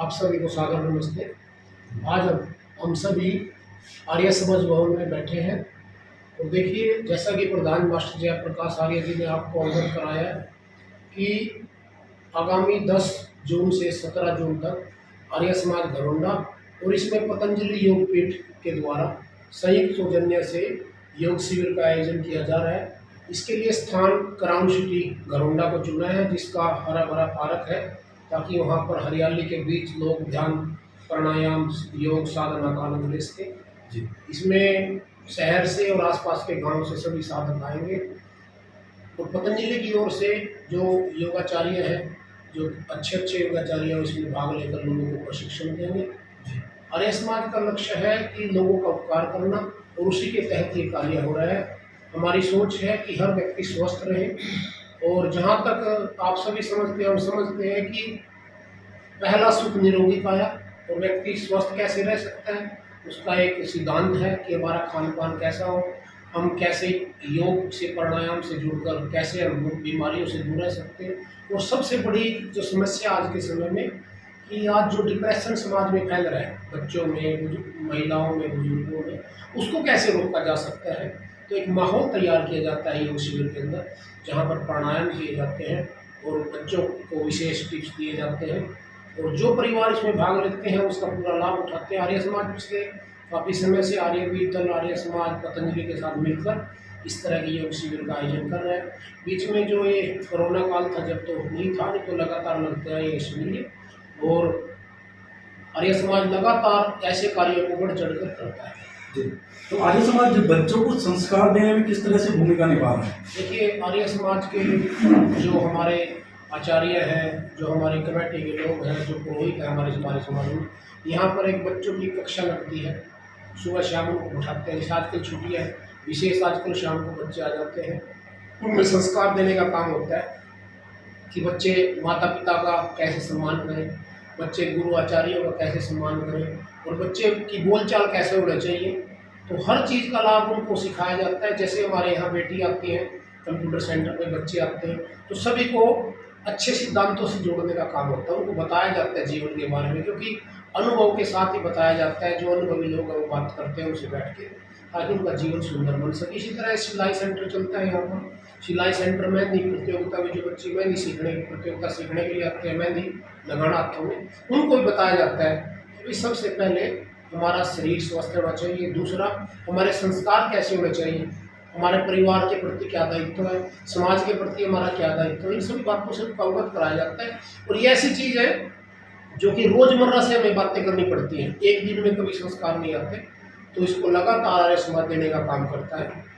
आप सभी को सादर नमस्ते। आज हम सभी आर्य समाज भवन में बैठे हैं और देखिए, जैसा कि प्रधान मास्टर जयप्रकाश आर्य जी ने आपको अवगत कराया है कि आगामी 10 जून से 17 जून तक आर्य समाज घरोंडा और इसमें पतंजलि योग पीठ के द्वारा संयुक्त सौजन्य से योग शिविर का आयोजन किया जा रहा है। इसके लिए स्थान क्राउन सिटी घरोंडा को चुना है, जिसका हरा भरा पार्क है, ताकि वहाँ पर हरियाली के बीच लोग ध्यान, प्राणायाम, योग साधना का आनंद ले सकें। जी, इसमें शहर से और आसपास के गांव से सभी साधक आएंगे और पतंजलि की ओर से जो योगाचार्य हैं, जो अच्छे अच्छे योगाचार्य हैं, उसमें भाग लेकर लोगों को प्रशिक्षण देंगे। आर्य समाज का लक्ष्य है कि लोगों का उपकार करना और उसी के तहत ये कार्य हो रहा है। हमारी सोच है कि हर व्यक्ति स्वस्थ रहे और जहाँ तक आप सभी समझते हैं, हम समझते हैं कि पहला सुख निरोगी काया, और व्यक्ति स्वस्थ कैसे रह सकता है उसका एक सिद्धांत है कि हमारा खान पान कैसा हो, हम कैसे योग से प्राणायाम से जुड़कर कैसे हम बीमारियों से दूर रह सकते हैं। और सबसे बड़ी जो समस्या आज के समय में कि आज जो डिप्रेशन समाज में फैल रहा है, बच्चों में, महिलाओं में, बुजुर्गों में, उसको कैसे रोका जा सकता है। तो एक माहौल तैयार किया जाता है योग शिविर के अंदर, जहाँ पर प्राणायाम किए जाते हैं और बच्चों को विशेष टिप्स दिए जाते हैं और जो परिवार इसमें भाग लेते हैं उसका पूरा लाभ उठाते हैं। आर्य समाज पिछले काफ़ी समय से आर्य वीरदल, आर्य समाज, पतंजलि के साथ मिलकर इस तरह के योग शिविर का आयोजन कर रहे हैं। बीच में जो ये कोरोना काल था, जब तो नहीं था, नहीं तो लगातार लगता है ये शिविर, और आर्य समाज लगातार ऐसे कार्यों को बढ़ चढ़ कर करता है। जी, तो आर्य समाज बच्चों को संस्कार देने में किस तरह से भूमिका निभा रहा है? देखिए, आर्य समाज के जो हमारे आचार्य हैं, जो हमारी कमेटी के लोग हैं, जो पुरोहित हैं हमारे समाज में, यहाँ पर एक बच्चों की कक्षा लगती है। सुबह शाम उनको उठाते हैं, जैसे आजकल छुट्टियाँ हैं, विशेष आजकल शाम को बच्चे आ जाते हैं, उनमें संस्कार देने का काम होता है कि बच्चे माता पिता का कैसे सम्मान करें, बच्चे गुरु आचार्यों का कैसे सम्मान करें और बच्चे की बोलचाल कैसे होना चाहिए। तो हर चीज़ का लाभ उनको सिखाया जाता है। जैसे हमारे यहाँ बेटी आती है, कंप्यूटर सेंटर में बच्चे आते हैं, तो सभी को अच्छे सिद्धांतों से जोड़ने का काम होता है। उनको बताया जाता है जीवन के बारे में, क्योंकि अनुभव के साथ ही बताया जाता है। जो अनुभवी लोग वो बात करते हैं उनसे बैठ के, ताकि उनका जीवन सुंदर बन सके। इसी तरह सिलाई सेंटर चलता है यहाँ पर। सिलाई सेंटर मेहंदी प्रतियोगिता में जो बच्चे मेहंदी सीखने की प्रतियोगिता सीखने के लिए आते हैं, मेहंदी लगाना हाथों में, उनको भी बताया जाता है कि सबसे पहले हमारा शरीर स्वस्थ होना चाहिए, दूसरा हमारे संस्कार कैसे होने चाहिए, हमारे परिवार के प्रति क्या दायित्व है, समाज के प्रति हमारा क्या दायित्व है, इन सभी बातों से अवगत कराया जाता है। और ये ऐसी चीज़ है जो कि रोज़मर्रा से हमें बातें करनी पड़ती हैं, एक दिन में कभी संस्कार नहीं आते, तो इसको लगातार आर्य समाज देने का काम करता है।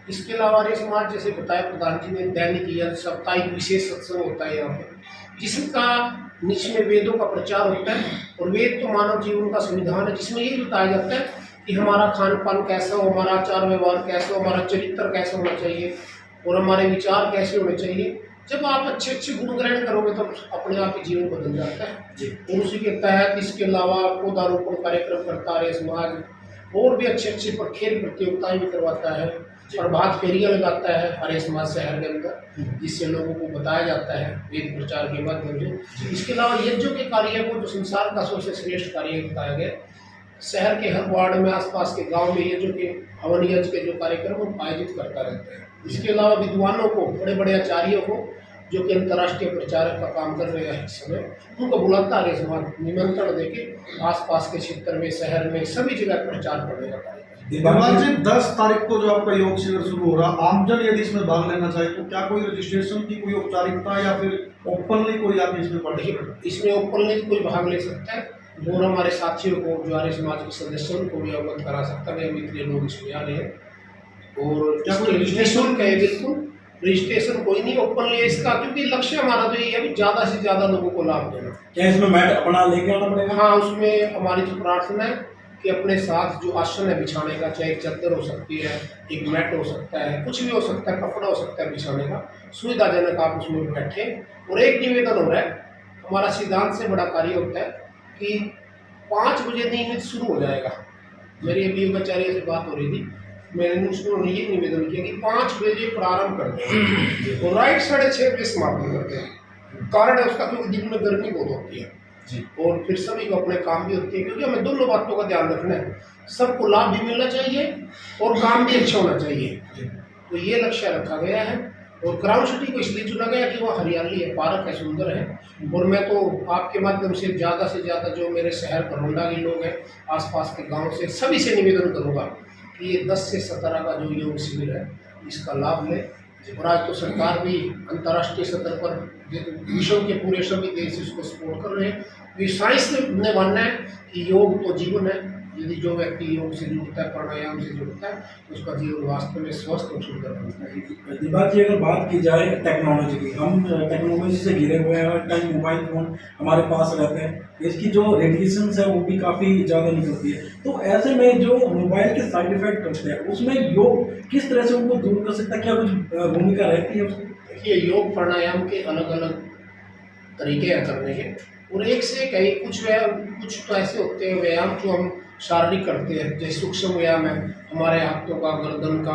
इसके अलावा आर्य समाज, जैसे बताया प्रधान जी ने, दैनिक या साप्ताहिक विशेष सत्संग होता है यहाँ पर, जिसका जिसमें वेदों का प्रचार होता है। और वेद तो मानव जीवन का संविधान है, जिसमें ये बताया जाता है कि हमारा खान पान कैसा हो, हमारा आचार व्यवहार कैसा हो, हमारा चरित्र कैसा होना चाहिए और हमारे विचार कैसे होने चाहिए। जब आप अच्छे अच्छे गुण ग्रहण करोगे तो अपने आप ही जीवन बदल जाता है। और उसी के तहत इसके अलावा पौधारोपण कार्यक्रम करता है आर्य समाज, और भी अच्छे अच्छे पर खेल प्रतियोगिताएं भी करवाता है, प्रभात फेरियाँ लगाता है आर्य समाज शहर के अंदर, जिससे लोगों को बताया जाता है वेद प्रचार के माध्यम से। इसके अलावा यज्ञों के कार्य को, जो संसार का सबसे श्रेष्ठ कार्य बताया गया, शहर के हर वार्ड में, आसपास के गांव में यज्ञों के, हवन यज्ञ के जो कार्यक्रम वो आयोजित करता रहता है। इसके अलावा विद्वानों को, बड़े बड़े आचार्यों को, जो कि अंतर्राष्ट्रीय प्रचारक का काम कर रहे हैं इस समय, उनको बुलाता है समाज, निमंत्रण देके आसपास के क्षेत्र में, शहर में, सभी जगह प्रचार करने का कार्य। दिवाली जी 10 तारीख को जो आपका योग शिविर शुरू हो रहा, आमजन यदि इसमें भाग लेना चाहे तो क्या कोई रजिस्ट्रेशन की कोई औपचारिकता या फिर ओपनली कोई आप इसमें पार्टिसिपेट? इसमें ओपनली कोई भाग ले सकता है और हमारे साथियों को, जो आर्य समाज के सदस्यों को भी अवगत करा सकता है। मित्र लोग इसमें आ रहे हैं और क्या कोई निःशुल्क है? बिल्कुल, रजिस्ट्रेशन कोई नहीं, ओपनली है इसका, क्योंकि लक्ष्य हमारा तो ये है ज़्यादा से ज़्यादा लोगों को लाभ देना। क्या इसमें मैट अपना लेके आना पड़ेगा? हाँ, उसमें हमारी तो प्रार्थना है कि अपने साथ जो आसन है बिछाने का, चाहे एक चादर हो सकती है, एक मैट हो सकता है, कुछ भी हो सकता है, कपड़ा हो सकता है बिछाने का, सुविधाजनक आप उसमें बैठे। और एक निवेदन हो रहा है, हमारा सिद्धांत से बड़ा कार्य होता है कि 5 बजे नियमित शुरू हो जाएगा। मेरी अभी योगाचार्य से बात हो रही थी, मैंने उन्होंने ये निवेदन किया कि 5 बजे प्रारंभ करते हैं और राइट 6:30 बजे समाप्त करते हैं। कारण है उसका, क्योंकि दिन में गर्मी बहुत होती है जी। और फिर सभी को अपने काम भी होते हैं, क्योंकि हमें दोनों बातों का ध्यान रखना है, सबको लाभ भी मिलना चाहिए और काम भी अच्छा होना चाहिए। जी। तो ये लक्ष्य रखा गया है। और क्राउन सिटी को इसलिए चुना गया कि वहाँ हरियाली है, पार्क है, सुंदर है। और मैं तो आपके माध्यम से ज़्यादा जो मेरे शहर घरौंडा के लोग हैं, आसपास के गांव से, सभी से निवेदन करूंगा कि ये 10 से 17 का जो योग शिविर है इसका लाभ लें। और आज तो सरकार भी अंतर्राष्ट्रीय स्तर पर विश्व के पूरे सभी देश इसको सपोर्ट कर रहे हैं। ये साइंस ने मानना है कि योग तो जीवन है। यदि जो व्यक्ति योग से जुड़ता है, प्राणायाम से जुड़ता है, उसका जीवन वास्तव में स्वस्थ और सुंदर बनता है। दिमाग की अगर बात की जाए टेक्नोलॉजी की, हम टेक्नोलॉजी से घिरे हुए हैं, हर टाइम मोबाइल फ़ोन हमारे पास रहते हैं, इसकी जो रेडिएशंस है वो भी काफ़ी ज़्यादा निकलती है। तो ऐसे में जो मोबाइल के साइड इफेक्ट होते हैं उसमें योग किस तरह से उनको दूर कर सकता है, क्या कुछ भूमिका रहती है उसकी? देखिए, योग प्राणायाम के अलग अलग तरीके हैं करने के, और एक से कई कुछ तो ऐसे होते हैं व्यायाम जो हम शारीरिक करते हैं, जैसे सूक्ष्म व्यायाम है, हमारे हाथों का, गर्दन का,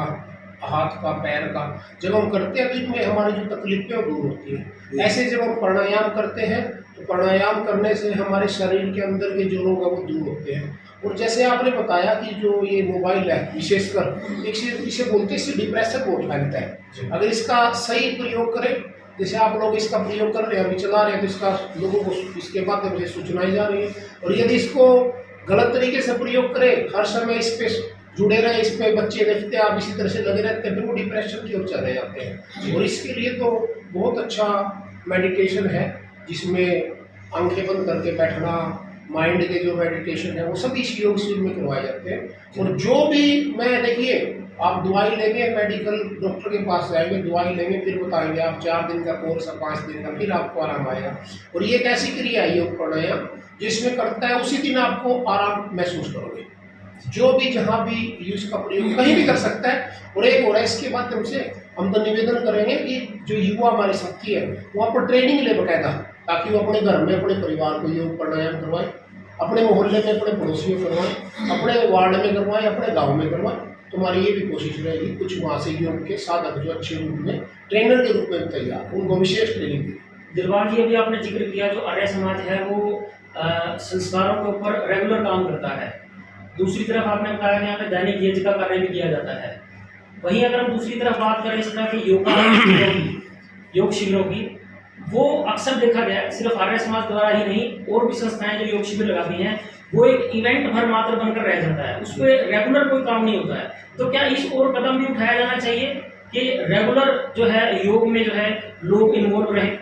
हाथ का, पैर का, जब हम करते हैं तो इनमें हमारी जो तकलीफें वो दूर होती है। ऐसे जब हम प्राणायाम करते हैं तो प्राणायाम करने से हमारे शरीर के अंदर के जो रोग है वो दूर होते हैं। और जैसे आपने बताया कि जो ये मोबाइल है, विशेषकर इसे बोलते हैं, इससे डिप्रेशन बहुत फैलता है। अगर इसका सही प्रयोग करें, जैसे आप लोग इसका प्रयोग कर रहे हैं, अभी चला रहे हैं, तो इसका लोगों को इसके माध्यम से सूचनाएं जा रही है। और यदि इसको गलत तरीके से प्रयोग करें, हर समय इस पे जुड़े रहे, इस पे बच्चे देखते हैं, आप इसी तरह से लगे रहते हैं, फिर वो डिप्रेशन की ओर चले जाते हैं। और इसके लिए तो बहुत अच्छा मेडिटेशन है, जिसमें आंखें बंद करके बैठना, माइंड के जो मेडिटेशन है वो सभी इस योग शिविर में करवाए जाते हैं। और जो भी मैं देखिए, आप दवाई लेंगे, मेडिकल डॉक्टर के पास जाएंगे, दवाई लेंगे, फिर बताएंगे आप 4 दिन का कोर्स है, 5 दिन का, फिर आपको आराम आएगा। और ये एक ऐसी क्रिया है योग प्राणायाम जिसमें करता है उसी दिन आपको आराम महसूस करोगे। जो भी जहाँ भी यूज का प्रयोग कहीं भी कर सकता है। और एक और है, इसके माध्यम से हम तो निवेदन करेंगे कि जो युवा हमारे साथी है वहाँ पर ट्रेनिंग ले बकायदा, ताकि वो अपने घर में अपने परिवार को योग प्राणायाम करवाएं, अपने मोहल्ले में अपने पड़ोसियों करवाएं, अपने वार्ड में करवाएं, अपने गाँव में करवाएं। तुम्हारी ये भी कोशिश रहेगी कुछ वहाँ से योग के साधक जो अच्छे रूप में ट्रेनर के रूप में तैयार, उनको विशेष ट्रेनिंग दी। दिलबाग जी, अभी आपने जिक्र किया जो आर्य समाज है वो संस्कारों के ऊपर रेगुलर काम करता है। दूसरी तरफ आपने बताया कि यहाँ पे दैनिक यज्ञ का कार्य भी किया जाता है। वहीं अगर हम दूसरी तरफ बात करें इस तरह के योग शिविरों की, वो अक्सर देखा गया है सिर्फ आर्य समाज द्वारा ही नहीं, और भी संस्थाएं जो योग शिविर लगाती हैं वो एक इवेंट भर मात्र बनकर रह जाता है, उस पर रेगुलर कोई काम नहीं होता है। तो क्या इस ओर कदम भी उठाया जाना चाहिए कि रेगुलर जो है योग में जो है लोग इन्वॉल्व रहें?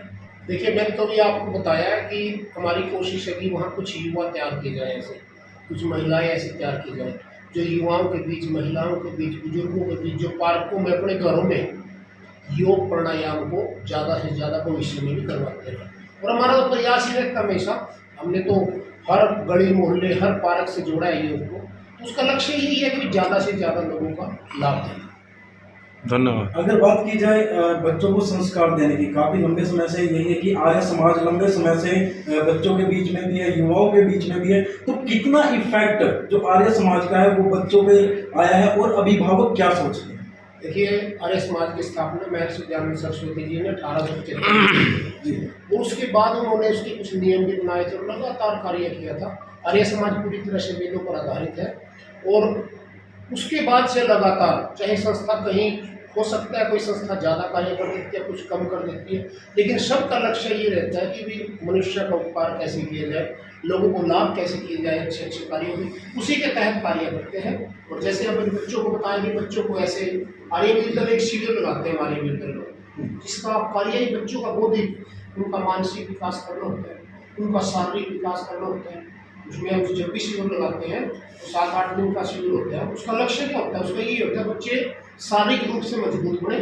देखिए, मैंने तो भी आपको बताया है कि हमारी कोशिश है कि वहाँ कुछ युवा तैयार किए जाए, ऐसे कुछ महिलाएं ऐसी तैयार की जाए जो युवाओं के बीच, महिलाओं के बीच, बुजुर्गों के बीच, जो पार्कों में, अपने घरों में योग प्राणायाम को ज़्यादा से ज़्यादा भविष्य में भी करवाते हैं। और हमारा तो प्रयास ही रहता हमेशा, हमने तो हर गली मोहल्ले, हर पार्क से जोड़ा है योग को, तो उसका लक्ष्य यही है कि ज़्यादा से ज़्यादा लोगों का लाभ देना। धन्यवाद। अगर बात की जाए बच्चों को संस्कार देने की, काफी लंबे समय से यही है कि आर्य समाज लंबे समय से बच्चों के बीच में भी है, युवाओं के बीच में भी है, तो कितना इफेक्ट जो आर्य समाज का है वो बच्चों पे आया है और अभिभावक क्या सोचते हैं? देखिए, आर्य समाज की स्थापना महर्षि दयानंद सरस्वती जी ने 1873 और उसके बाद उन्होंने उसके कुछ नियम भी बनाए थे और लगातार कार्य किया था। आर्य समाज पूरी तरह से वेदों पर आधारित है। और उसके बाद से लगातार, चाहे संस्था कहीं हो सकता है कोई संस्था ज़्यादा कार्य कर देती है, कुछ कम कर देती है, लेकिन सबका लक्ष्य ये रहता है कि भी मनुष्य का उपकार कैसे किया जाए, लोगों को लाभ कैसे किए जाए, अच्छे अच्छे कार्यों में, उसी के तहत कार्य करते हैं। और जैसे अपने बच्चों को बताया कि बच्चों को ऐसे आर्य मिलकर एक शिविर लगाते हैं हमारे मिलकर लोग, जिसका कार्य ही बच्चों का बौद्धिक, उनका मानसिक विकास करना होता है, उनका शारीरिक विकास करना होता है। उसमें हम जब भी शिविर लगाते हैं तो 7-8 दिन का शिविर होता है। उसका लक्ष्य क्या होता है? उसका यही होता है बच्चे शारीरिक रूप से मजबूत बने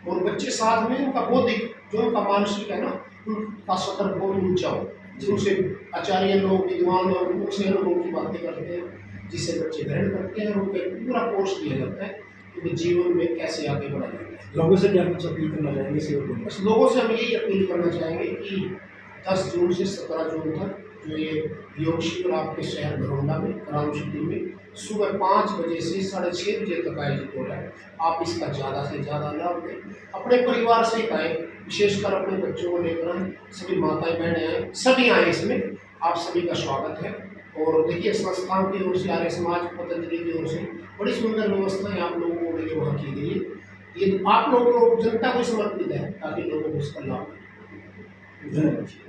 और बच्चे साथ में उनका बौद्धिक, जो उनका मानसिक है ना, उनका स्तर बहुत ऊंचा हो। जिनसे आचार्य लोग, विद्वान लोग, उनसे अनुभव की बातें करते हैं, जिससे बच्चे ग्रहण करते हैं और उनका पूरा कोर्स दिया जाता है कि वे जीवन में कैसे आगे बढ़ा जाते हैं। लोगों से क्या कुछ अपील करना चाहेंगे शिविर को? बस लोगों से हम यही अपील करना चाहेंगे कि 10 जून से 17 जून तक जो ये योग शिविर आपके शहर घरौंडा में, क्राउन सिटी में सुबह 5 बजे से 6:30 बजे तक आयोजित हो रहा है। आप इसका ज़्यादा से ज़्यादा लाभ लें, अपने परिवार से आएँ, विशेषकर अपने बच्चों को लेकर आएँ, सभी माताएं बहनें आएँ, सभी आएँ इसमें। आप सभी का स्वागत है। और देखिए संस्थाओं की ओर से, आर्य समाज पतंजलि की ओर से बड़ी सुंदर व्यवस्थाएं आप लोगों को देखिए वहाँ की गई है। ये आप लोगों को, जनता को समर्पित है ताकि लोगों को इसका लाभ मिले। धन्यवाद।